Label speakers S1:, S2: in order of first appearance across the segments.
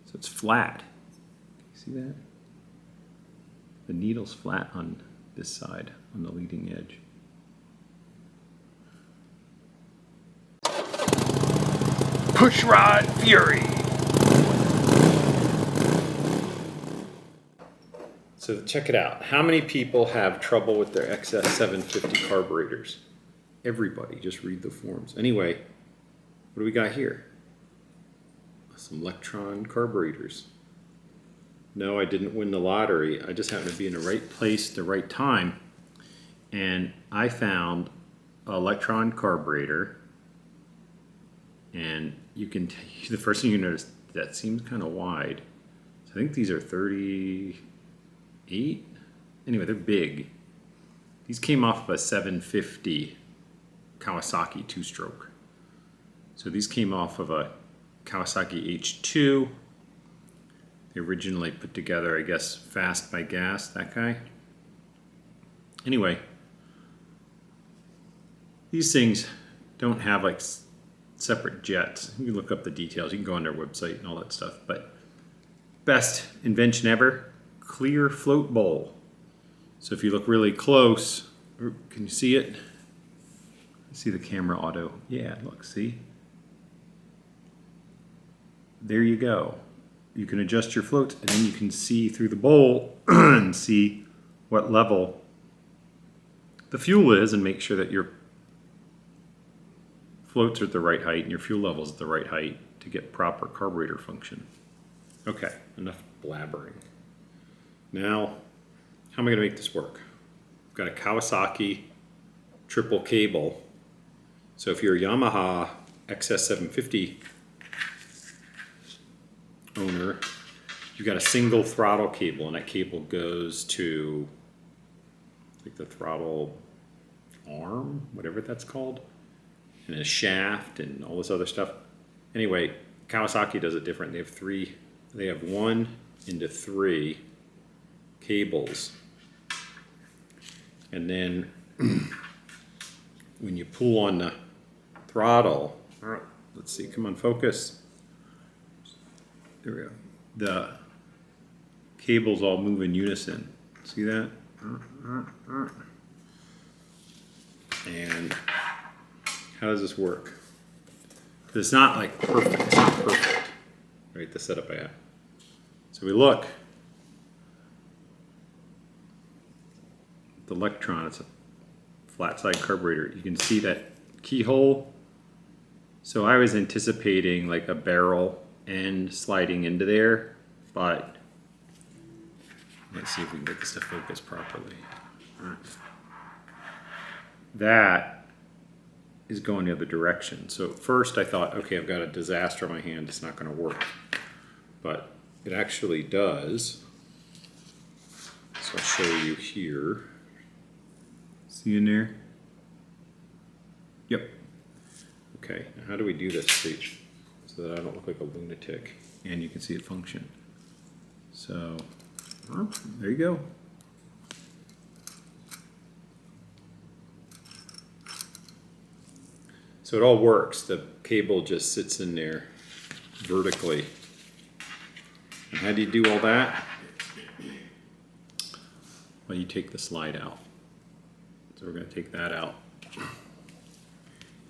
S1: So it's flat. See that? The needle's flat on this side, on the leading edge. Pushrod Fury! So check it out. How many people have trouble with their XS750 carburetors? Everybody. Just read the forums. Anyway, what do we got here? Some Lectron Carburetors. No, I didn't win the lottery. I just happened to be in the right place at the right time. And I found a Lectron carburetor. And you can, the first thing you notice, that seems kind of wide. So I think these are 38. Anyway, they're big. These came off of a 750 Kawasaki 2-stroke. So these came off of a Kawasaki H2. They originally put together, I guess, Fast by Gas, that guy. Anyway, these things don't have like separate jets. You can look up the details. You can go on their website and all that stuff. But best invention ever, clear float bowl. So if you look really close, can you see it? See the camera auto? Yeah, look, see? There you go. You can adjust your floats, and then you can see through the bowl and see what level the fuel is and make sure that your floats are at the right height and your fuel level is at the right height to get proper carburetor function. Okay, enough blabbering. Now, how am I going to make this work? I've got a Kawasaki triple cable. So if you're a Yamaha XS750 owner, you've got a single throttle cable, and that cable goes to like the throttle arm, whatever that's called, and a shaft and all this other stuff. Anyway, Kawasaki does it different. They have 1 into 3 cables, and then when you pull on the throttle, let's see, come on, focus. There we go. The cables all move in unison. See that? And how does this work? Because it's not like perfect. It's not perfect, right? The setup I have. So we look. The Lectron, it's a flat side carburetor. You can see that keyhole. So I was anticipating like a barrel end sliding into there, but let's see if we can get this to focus properly. That is going the other direction. So at first I thought, okay, I've got a disaster on my hand, it's not going to work. But it actually does. So I'll show you here. See in there? Yep. Okay, now how do we do this so that I don't look like a lunatic and you can see it function? So, there you go. So it all works. The cable just sits in there vertically. And how do you do all that? Well, you take the slide out. So we're going to take that out.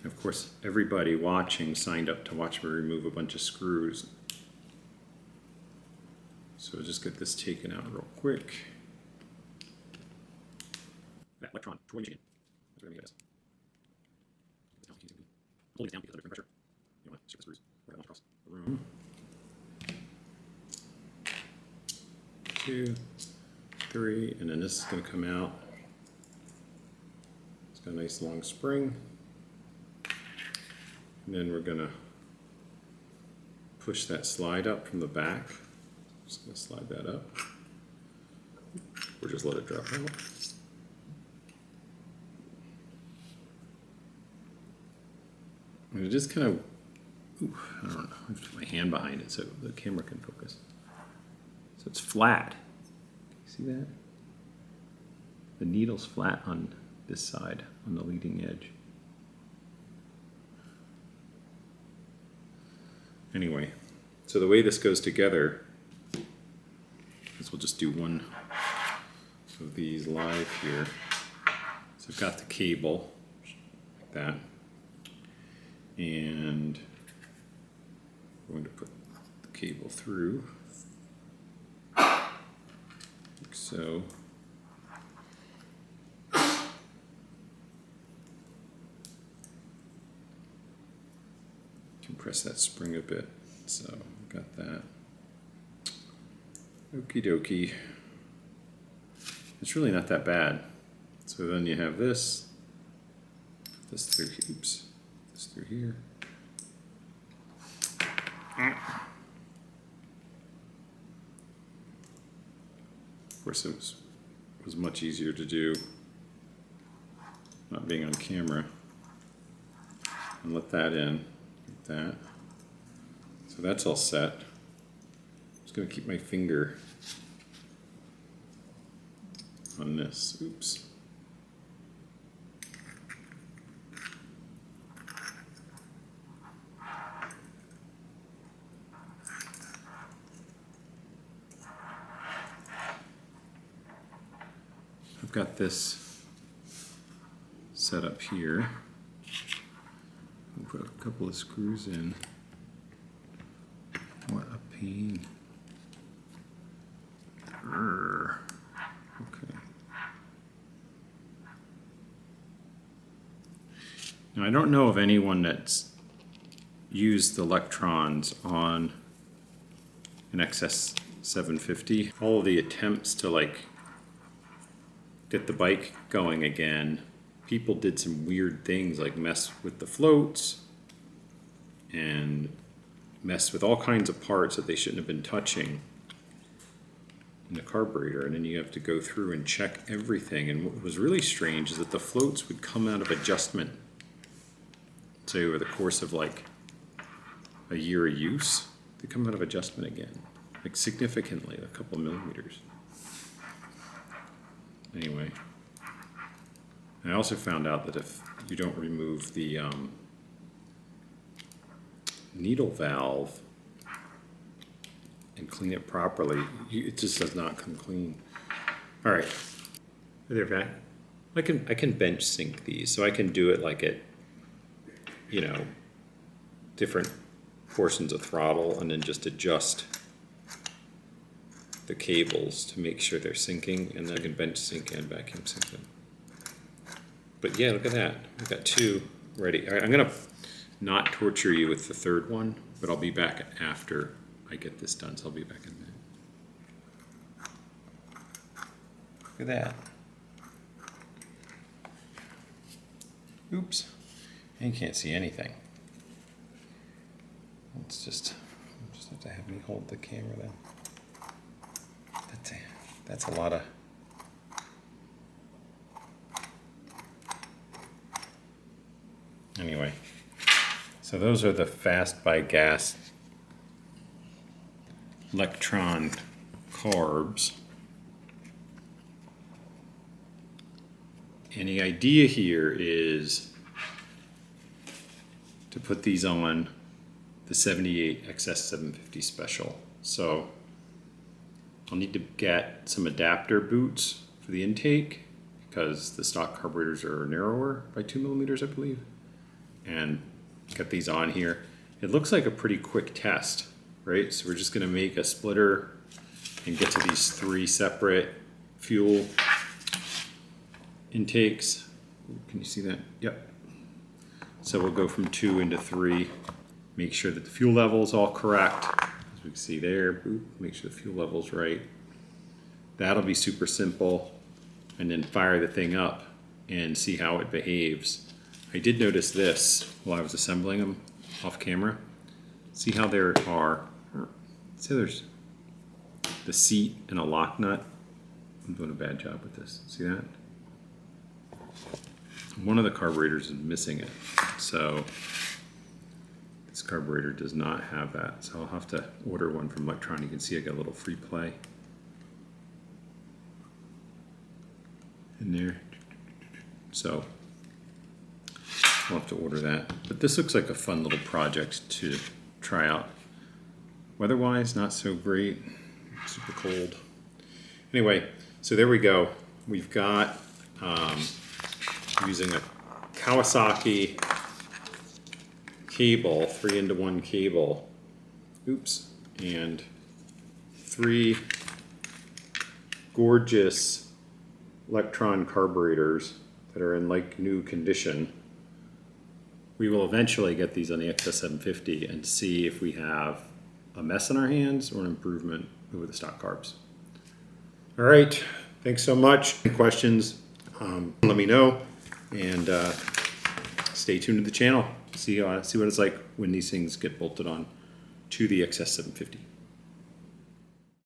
S1: And of course, everybody watching signed up to watch me remove a bunch of screws. So just get this taken out real quick. That Electron, Troy, Michigan. That's what I'm going to get. Holding it down because of the pressure. You want to ship the screws right across the room. 2, 3, and then this is going to come out. It's got a nice long spring. And then we're going to push that slide up from the back. Just going to slide that up. Or just let it drop out. And it just kind of, I don't know, I have to put my hand behind it so the camera can focus. So it's flat. See that? The needle's flat on this side, on the leading edge. Anyway, So the way this goes together is we'll just do one of these live here. So I've got the cable like that, and we're going to put the cable through like so. Compress that spring a bit. So got that. Okie dokie. It's really not that bad. So then you have this through, oops, this through here. Of course, it was much easier to do not being on camera. And let that in, like that. So that's all set. I'm just going to keep my finger on this. Oops. I've got this set up here. I'll put a couple of screws in. What a pain. Urgh. Okay. Now I don't know of anyone that's used the Electrons on an XS750. All of the attempts to like get the bike going again, people did some weird things like mess with the floats and mess with all kinds of parts that they shouldn't have been touching in the carburetor, and then you have to go through and check everything. And what was really strange is that the floats would come out of adjustment, say over the course of like a year of use, they come out of adjustment again, like significantly, a couple millimeters. Anyway, I also found out that if you don't remove the needle valve and clean it properly, it just does not come clean. All right, they're back. I can bench sync these, so I can do it like at, you know, different portions of throttle, and then just adjust the cables to make sure they're syncing, and then I can bench sync and vacuum sync them. But yeah, look at that. I've got two ready. All right, I'm gonna not torture you with the third one, but I'll be back after I get this done, so I'll be back in a minute. Look at that. Oops. And you can't see anything. Let's just have to have me hold the camera then. That's a lot of... Anyway, so those are the fast by gas Lectron Carbs. And the idea here is to put these on the 78 XS750 Special. So I'll need to get some adapter boots for the intake because the stock carburetors are narrower by 2 millimeters, I believe. And get these on here. It looks like a pretty quick test, right? So we're just gonna make a splitter and get to these 3 separate fuel intakes. Can you see that? Yep. So we'll go from 2 into 3, make sure that the fuel level is all correct. As we can see there, boop, make sure the fuel level's right. That'll be super simple. And then fire the thing up and see how it behaves. I did notice this while I was assembling them off camera. See how there are, see there's the seat and a lock nut. I'm doing a bad job with this. See that? One of the carburetors is missing it. So this carburetor does not have that. So I'll have to order one from Lectron. You can see I got a little free play in there. So I'll have to order that. But this looks like a fun little project to try out. Weather-wise, not so great. Super cold. Anyway, so there we go. We've got using a Kawasaki cable, 3-into-1 cable. Oops, and 3 gorgeous Lectron carburetors that are in like new condition. We will eventually get these on the XS750 and see if we have a mess in our hands or an improvement over the stock carbs. All right, thanks so much. Any questions, let me know, and stay tuned to the channel. See what it's like when these things get bolted on to the XS750.